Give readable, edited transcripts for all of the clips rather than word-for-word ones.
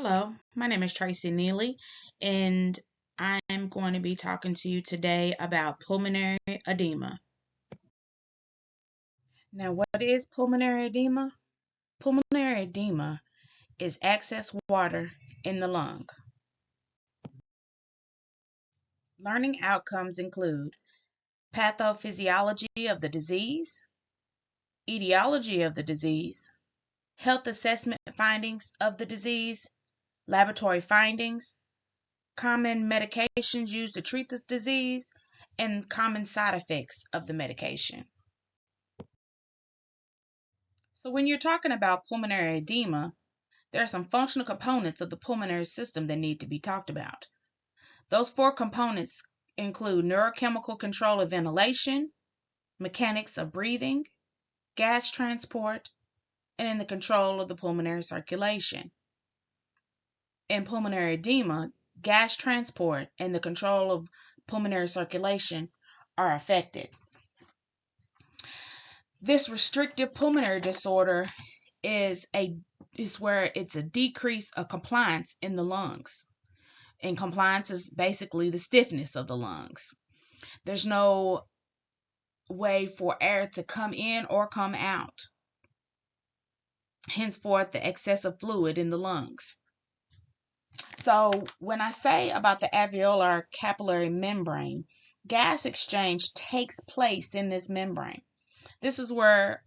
Hello, my name is Tracy Neely, and I'm going to be talking to you today about pulmonary edema. Now, what is pulmonary edema? Pulmonary edema is excess water in the lung. Learning outcomes include pathophysiology of the disease, etiology of the disease, health assessment findings of the disease, laboratory findings, common medications used to treat this disease, and common side effects of the medication. So when you're talking about pulmonary edema, there are some functional components of the pulmonary system that need to be talked about. Those four components include neurochemical control of ventilation, mechanics of breathing, gas transport, and in the control of the pulmonary circulation. In pulmonary edema, gas transport and the control of pulmonary circulation are affected. This restrictive pulmonary disorder is where it's a decrease of compliance in the lungs. And compliance is basically the stiffness of the lungs. There's no way for air to come in or come out. Henceforth, the excessive fluid in the lungs. So when I say about the alveolar capillary membrane, gas exchange takes place in this membrane. This is where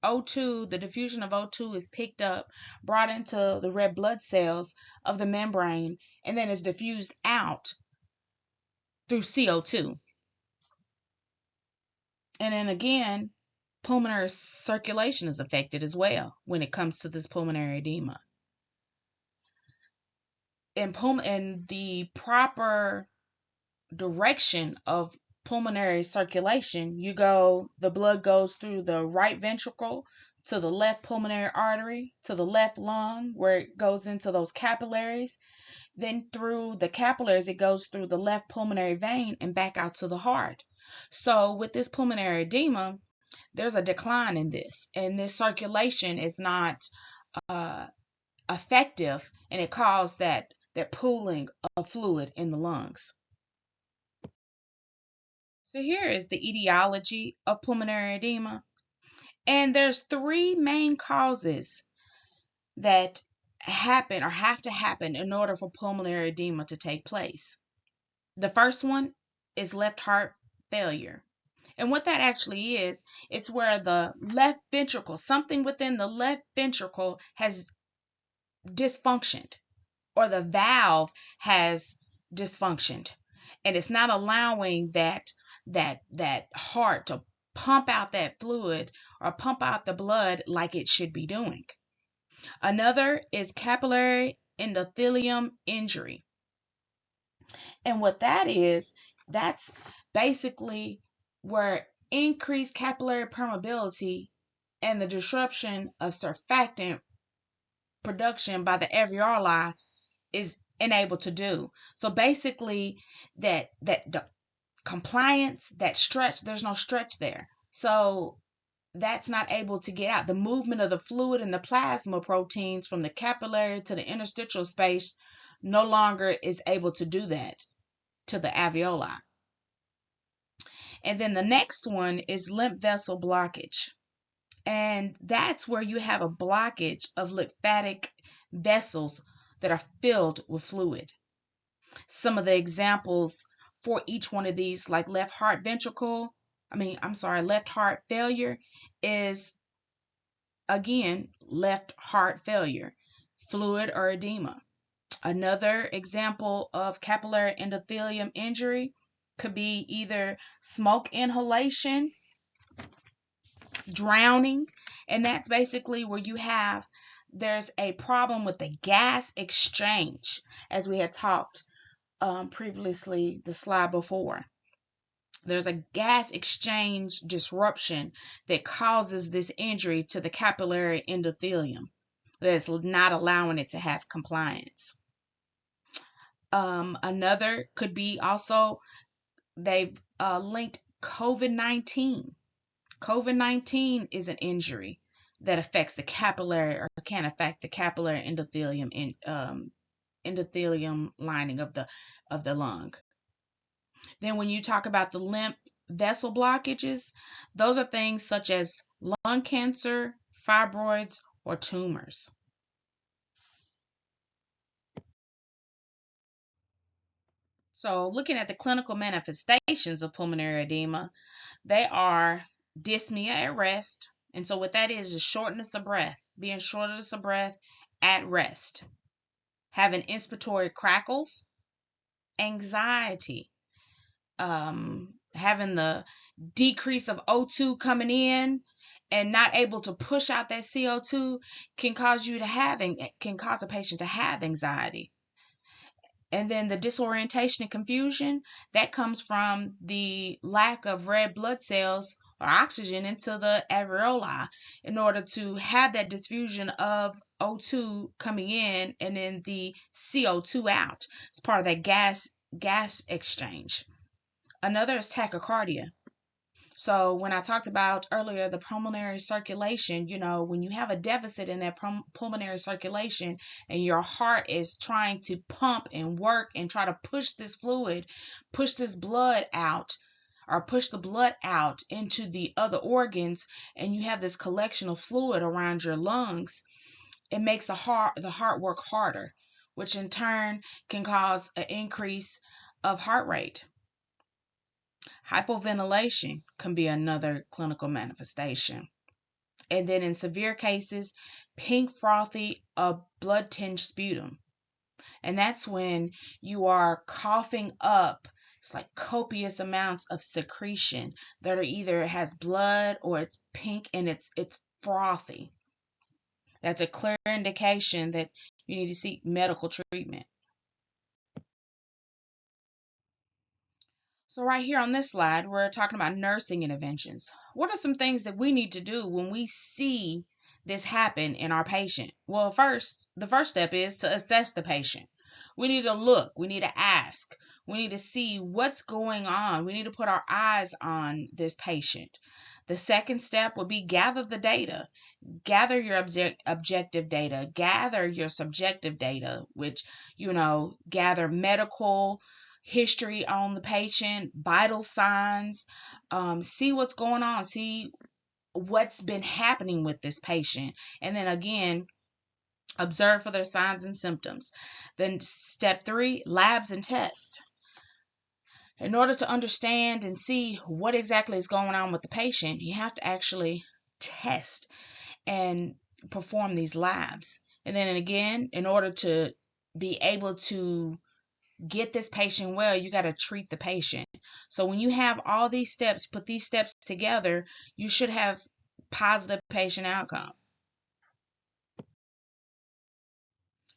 O2, the diffusion of O2 is picked up, brought into the red blood cells of the membrane, and then is diffused out through CO2. And then again, pulmonary circulation is affected as well when it comes to this pulmonary edema. In the proper direction of pulmonary circulation, the blood goes through the right ventricle to the left pulmonary artery to the left lung where it goes into those capillaries. Then through the capillaries, it goes through the left pulmonary vein and back out to the heart. So with this pulmonary edema, there's a decline in this, and this circulation is not effective, and it causes that pooling of fluid in the lungs. So here is the etiology of pulmonary edema. And there's three main causes that happen or have to happen in order for pulmonary edema to take place. The first one is left heart failure. And what that actually is, it's where the left ventricle, something within the left ventricle has dysfunctioned, or the valve has dysfunctioned, and it's not allowing that heart to pump out that fluid or pump out the blood like it should be doing. Another is capillary endothelium injury. And what that is, that's basically where increased capillary permeability and the disruption of surfactant production by the alveoli is enabled to do. So basically that the compliance, that stretch, there's no stretch there. So that's not able to get out. The movement of the fluid and the plasma proteins from the capillary to the interstitial space no longer is able to do that to the alveoli. And then the next one is lymph vessel blockage. And that's where you have a blockage of lymphatic vessels that are filled with fluid. Some of the examples for each one of these, like left heart failure, is again left heart failure, fluid or edema. Another example of capillary endothelium injury could be either smoke inhalation, drowning, and that's basically where there's a problem with the gas exchange, as we had talked previously, the slide before. There's a gas exchange disruption that causes this injury to the capillary endothelium that's not allowing it to have compliance. Another could be also, they've linked COVID-19. COVID-19 is an injury that affects the capillary or can affect the capillary endothelium in endothelium lining of the lung. Then when you talk about the lymph vessel blockages, those are things such as lung cancer, fibroids, or tumors. So looking at the clinical manifestations of pulmonary edema, they are dyspnea at rest. And so what that is shortness of breath, being shortness of breath at rest, having inspiratory crackles, anxiety, having the decrease of O2 coming in and not able to push out that CO2 can cause a patient to have anxiety. And then the disorientation and confusion that comes from the lack of red blood cells or oxygen into the alveoli in order to have that diffusion of O2 coming in and then the CO2 out. It's part of that gas exchange. Another is tachycardia. So when I talked about earlier the pulmonary circulation, when you have a deficit in that pulmonary circulation and your heart is trying to pump and work and try to push this fluid, push this blood out, or push the blood out into the other organs, and you have this collection of fluid around your lungs, it makes the heart work harder, which in turn can cause an increase of heart rate. Hypoventilation can be another clinical manifestation. And then in severe cases, pink frothy blood-tinged sputum. And that's when you are coughing up, it's like copious amounts of secretion that are either has blood or it's pink and it's frothy. That's a clear indication that you need to seek medical treatment. So right here on this slide, we're talking about nursing interventions. What are some things that we need to do when we see this happen in our patient? Well, the first step is to assess the patient. We need to look, we need to ask, we need to see what's going on. We need to put our eyes on this patient. The second step would be gather the data. Gather your objective data, gather your subjective data, which, gather medical history on the patient, vital signs, see what's going on, see what's been happening with this patient, and then again, observe for their signs and symptoms. Then step 3, labs and tests. In order to understand and see what exactly is going on with the patient, you have to actually test and perform these labs. And then again, in order to be able to get this patient well, you got to treat the patient. So when you have all these steps, put these steps together, you should have positive patient outcome.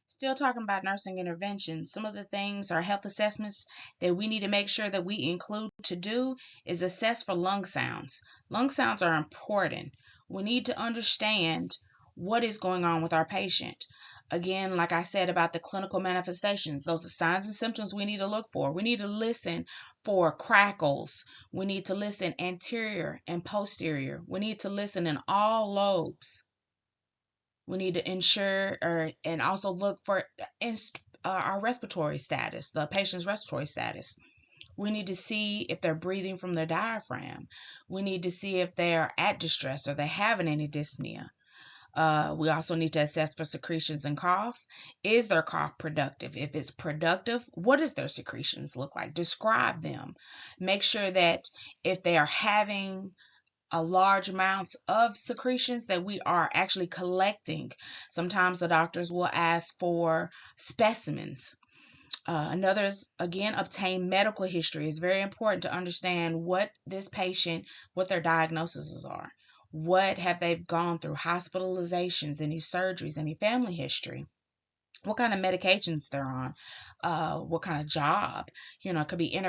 Still talking about nursing interventions, some of the things are health assessments that we need to make sure that we include to do is assess for lung sounds. Lung sounds are important. We need to understand what is going on with our patient. Again, like I said about the clinical manifestations, those are signs and symptoms we need to look for. We need to listen for crackles. We need to listen anterior and posterior. We need to listen in all lobes. We need to ensure and also look for our respiratory status, the patient's respiratory status. We need to see if they're breathing from their diaphragm. We need to see if they're at distress or they're having any dyspnea. We also need to assess for secretions and cough. Is their cough productive? If it's productive, what does their secretions look like? Describe them. Make sure that if they are having a large amounts of secretions that we are actually collecting. Sometimes the doctors will ask for specimens. Another is, again, obtain medical history. It's very important to understand what this patient, what their diagnoses are. What have they gone through? Hospitalizations, any surgeries, any family history. What kind of medications they're on, what kind of job. It could be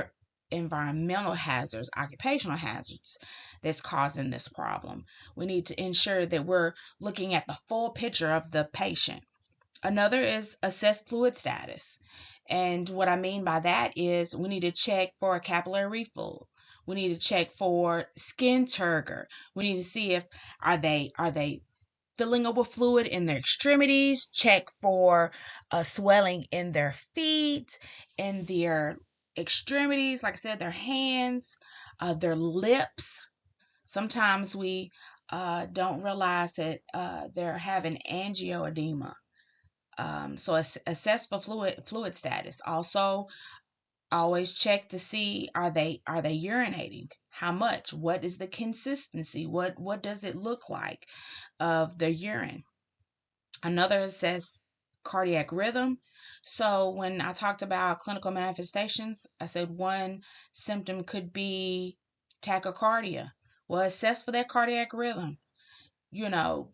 environmental hazards, occupational hazards that's causing this problem. We need to ensure that we're looking at the full picture of the patient. Another is assess fluid status. And what I mean by that is we need to check for a capillary refill. We need to check for skin turgor. We need to see if are they filling up with fluid in their extremities. Check for swelling in their feet, in their extremities, like I said, their hands, their lips. Sometimes we don't realize that they're having angioedema. So assess for fluid status. Also, always check to see, are they urinating? How much? What is the consistency? What does it look like of the urine? Another, assess cardiac rhythm. So when I talked about clinical manifestations, I said one symptom could be tachycardia. Well, assess for that cardiac rhythm. You know,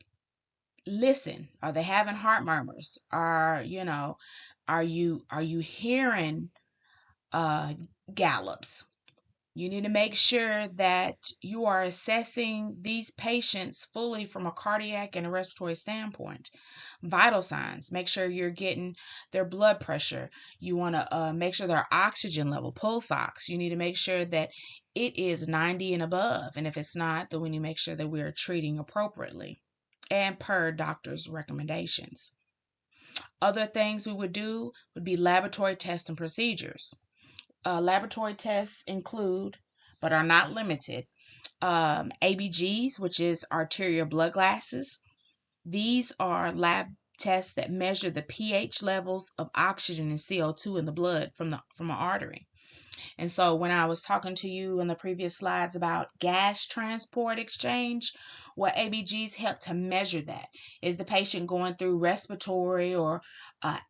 listen. Are they having heart murmurs? Are you hearing gallops? You need to make sure that you are assessing these patients fully from a cardiac and a respiratory standpoint. Vital signs, make sure you're getting their blood pressure. You want to make sure their oxygen level, pulse ox. You need to make sure that it is 90 and above. And if it's not, then we need to make sure that we are treating appropriately and per doctor's recommendations. Other things we would do would be laboratory tests and procedures. Laboratory tests include, but are not limited, ABGs, which is arterial blood gases. These are lab tests that measure the pH levels of oxygen and CO2 in the blood from an artery. And so when I was talking to you in the previous slides about gas transport exchange, what ABGs help to measure that. Is the patient going through respiratory or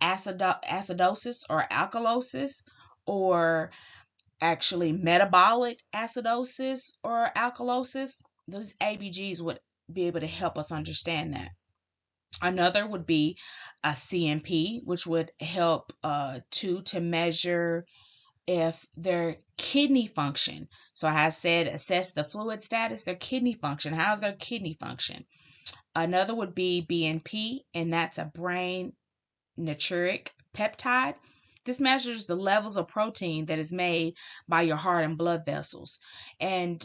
acidosis or alkalosis, or actually metabolic acidosis or alkalosis? Those ABGs would be able to help us understand that. Another would be a CMP, which would help to measure if their kidney function. So I said assess the fluid status, their kidney function. How's their kidney function? Another would be BNP, and that's a brain natriuretic peptide. This measures the levels of protein that is made by your heart and blood vessels. And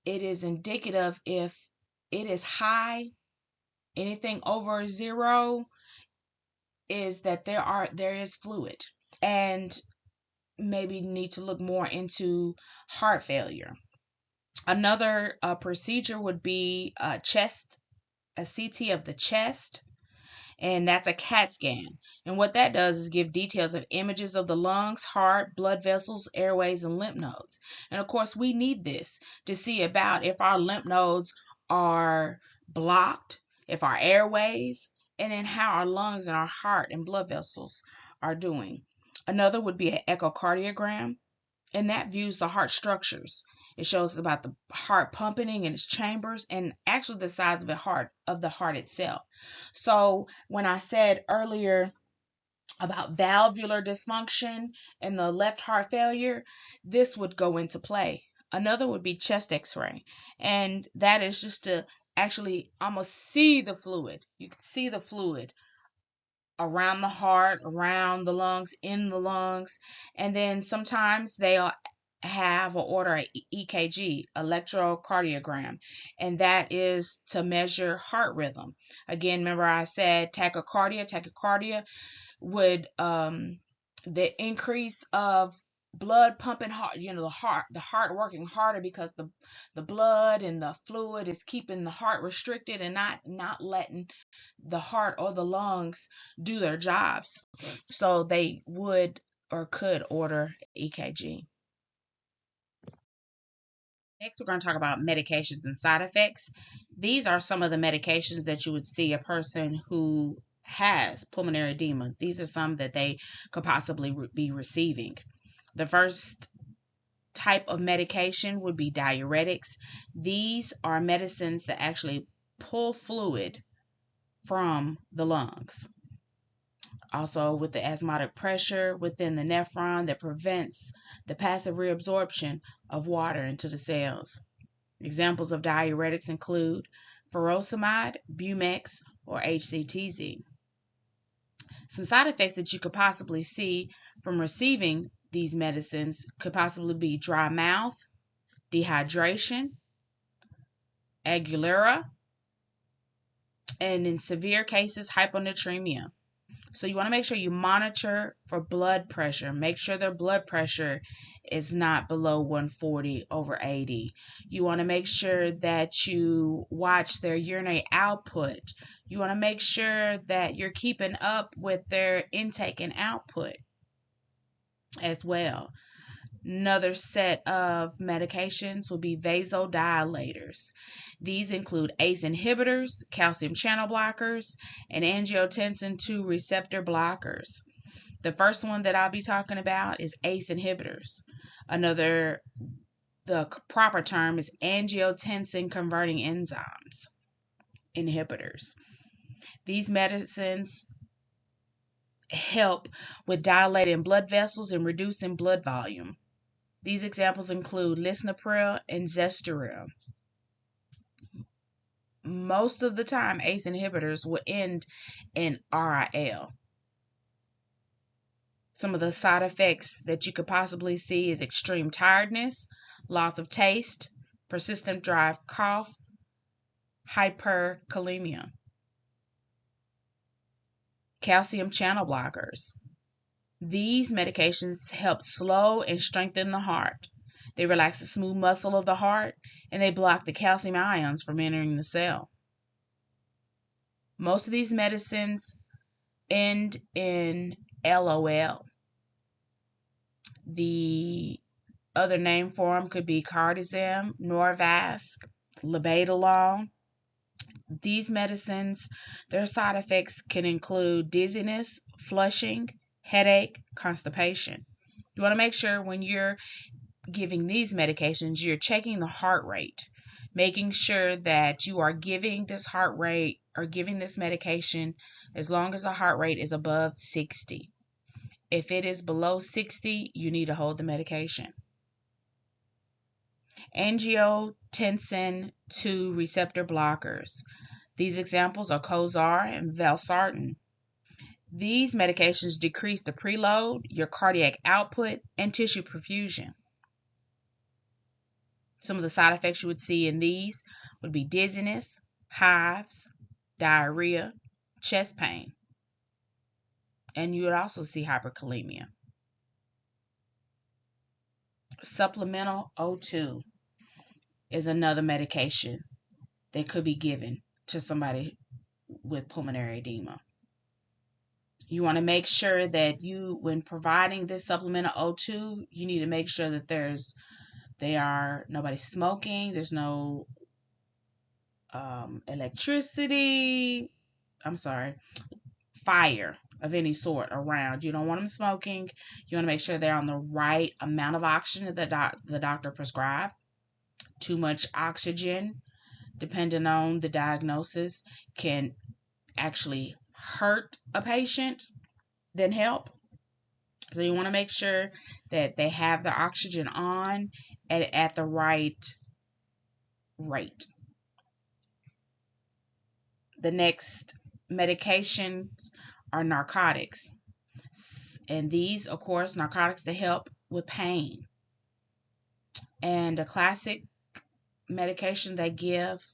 it is indicative if it is high, anything over 0 is that there is fluid. And maybe need to look more into heart failure. Another procedure would be a CT of the chest, and that's a CAT scan. And what that does is give details of images of the lungs, heart, blood vessels, airways, and lymph nodes. And of course, we need this to see about if our lymph nodes are blocked, if our airways, and then how our lungs and our heart and blood vessels are doing. Another would be an echocardiogram, and that views the heart structures. It shows about the heart pumping in its chambers and actually the size of the heart itself. So when I said earlier about valvular dysfunction and the left heart failure, this would go into play. Another would be chest x-ray, and that is just to actually almost see the fluid. You can see the fluid around the heart, around the lungs, in the lungs. And then sometimes they'll have or order a EKG, electrocardiogram, and that is to measure heart rhythm. Again, remember I said tachycardia would the increase of blood pumping heart, the heart working harder because the blood and the fluid is keeping the heart restricted and not letting the heart or the lungs do their jobs. So they would or could order EKG. Next, we're going to talk about medications and side effects. These are some of the medications that you would see a person who has pulmonary edema. These are some that they could possibly be receiving. The first type of medication would be diuretics. These are medicines that actually pull fluid from the lungs. Also, with the osmotic pressure within the nephron that prevents the passive reabsorption of water into the cells. Examples of diuretics include furosemide, Bumex, or HCTZ. Some side effects that you could possibly see from receiving these medicines could possibly be dry mouth, dehydration, aguilera, and in severe cases, hyponatremia. So you want to make sure you monitor for blood pressure. Make sure their blood pressure is not below 140/80. You want to make sure that you watch their urinary output. You want to make sure that you're keeping up with their intake and output as well. Another set of medications will be vasodilators. These include ACE inhibitors, calcium channel blockers, and angiotensin II receptor blockers. The first one that I'll be talking about is ACE inhibitors. The proper term is angiotensin converting enzymes inhibitors. These medicines help with dilating blood vessels and reducing blood volume. These examples include lisinopril and zestril. Most of the time, ACE inhibitors will end in RIL. Some of the side effects that you could possibly see is extreme tiredness, loss of taste, persistent dry cough, hyperkalemia. Calcium channel blockers. These medications help slow and strengthen the heart. They relax the smooth muscle of the heart, and they block the calcium ions from entering the cell. Most of these medicines end in LOL. The other name for them could be cardizem, Norvasc, labetalol. These medicines, their side effects can include dizziness, flushing, headache, constipation. You want to make sure when you're giving these medications, you're checking the heart rate, making sure that you are giving this heart rate or giving this medication as long as the heart rate is above 60. If it is below 60, you need to hold the medication. Angiotensin II receptor blockers. These examples are Cozar and Valsartan. These medications decrease the preload, your cardiac output, and tissue perfusion. Some of the side effects you would see in these would be dizziness, hives, diarrhea, chest pain, and you would also see hyperkalemia. Supplemental O2 is another medication that could be given to somebody with pulmonary edema. You want to make sure that when providing this supplemental O2, you need to make sure that nobody's smoking, there's no fire of any sort around. You don't want them smoking. You want to make sure they're on the right amount of oxygen that the doctor prescribed. Too much oxygen, depending on the diagnosis, can actually hurt a patient than help. So you want to make sure that they have the oxygen on at the right rate. The next medications are narcotics. And these, of course, narcotics that help with pain. And a classic medication they give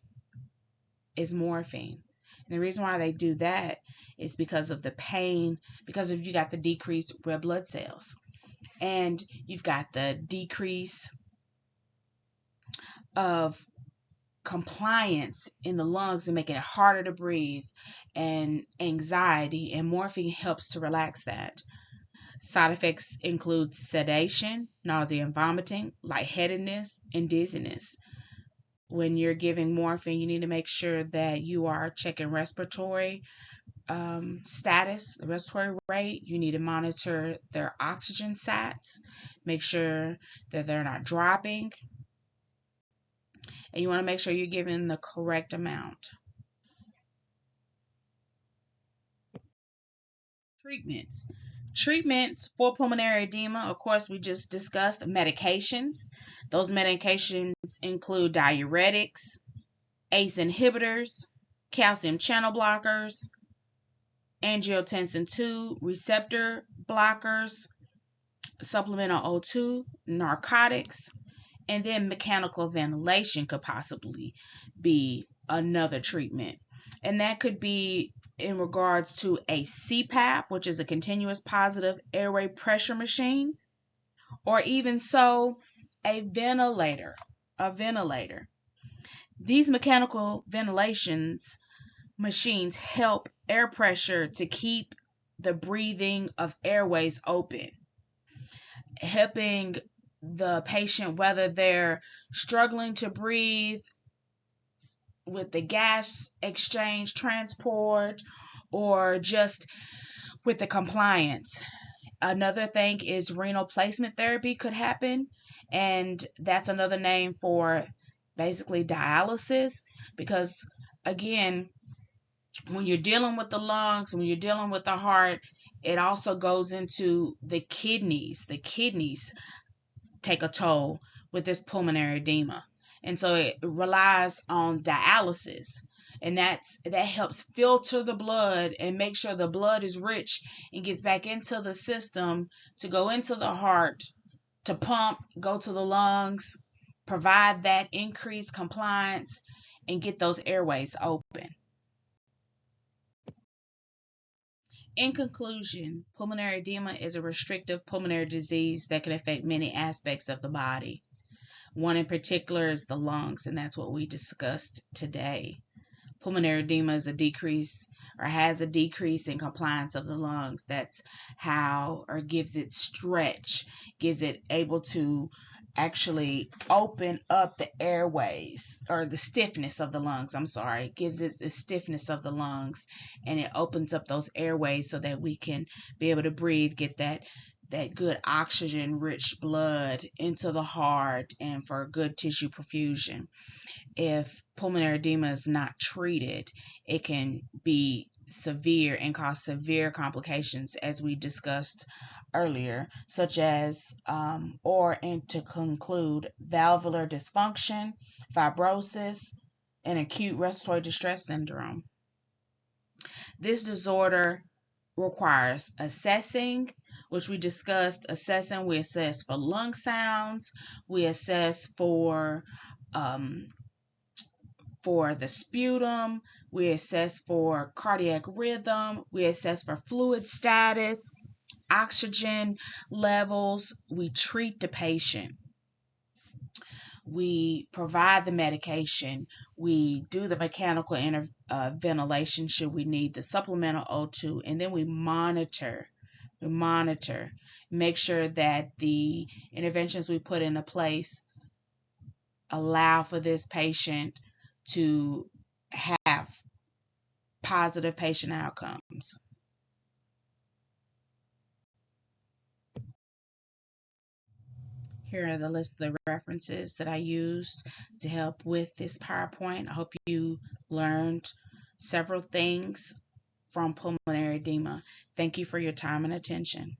is morphine. And the reason why they do that is because of the pain, because you got the decreased red blood cells. And you've got the decrease of compliance in the lungs and making it harder to breathe, and anxiety, and morphine helps to relax that. Side effects include sedation, nausea and vomiting, lightheadedness, and dizziness. When you're giving morphine, you need to make sure that you are checking respiratory status, the respiratory rate. You need to monitor their oxygen sats, make sure that they're not dropping, and you want to make sure you're giving the correct amount. Treatments for pulmonary edema, of course, we just discussed medications. Those medications include diuretics, ACE inhibitors, calcium channel blockers, angiotensin II receptor blockers, supplemental O2, narcotics, and then mechanical ventilation could possibly be another treatment. And that could be in regards to a CPAP, which is a continuous positive airway pressure machine, or even so, a ventilator. A ventilator. These mechanical ventilations machines help air pressure to keep the breathing of airways open, helping the patient whether they're struggling to breathe with the gas exchange transport or just with the compliance. Another thing is renal placement therapy could happen, and that's another name for basically dialysis, because again, when you're dealing with the lungs, when you're dealing with the heart, it also goes into the kidneys. The kidneys take a toll with this pulmonary edema. And so it relies on dialysis. And that helps filter the blood and make sure the blood is rich and gets back into the system to go into the heart, to pump, go to the lungs, provide that increased compliance, and get those airways open. In conclusion, pulmonary edema is a restrictive pulmonary disease that can affect many aspects of the body. One in particular is the lungs, and that's what we discussed today. Pulmonary edema is a decrease or has a decrease in compliance of the lungs. That's how, or gives it stretch, gives it able to actually open up the airways, or the stiffness of the lungs. It gives it the stiffness of the lungs, and it opens up those airways so that we can be able to breathe, get that good oxygen rich blood into the heart, and for good tissue perfusion. If pulmonary edema is not treated, it can be severe and cause severe complications, as we discussed earlier, such as, and to conclude, valvular dysfunction, fibrosis, and acute respiratory distress syndrome. This disorder requires assessing, which we discussed. We assess for lung sounds, we assess for the sputum, we assess for cardiac rhythm, we assess for fluid status, oxygen levels, we treat the patient, we provide the medication, we do the mechanical ventilation should we need the supplemental O2, and then we monitor, make sure that the interventions we put into place allow for this patient to have positive patient outcomes. Here are the list of the references that I used to help with this PowerPoint. I hope you learned several things from pulmonary edema. Thank you for your time and attention.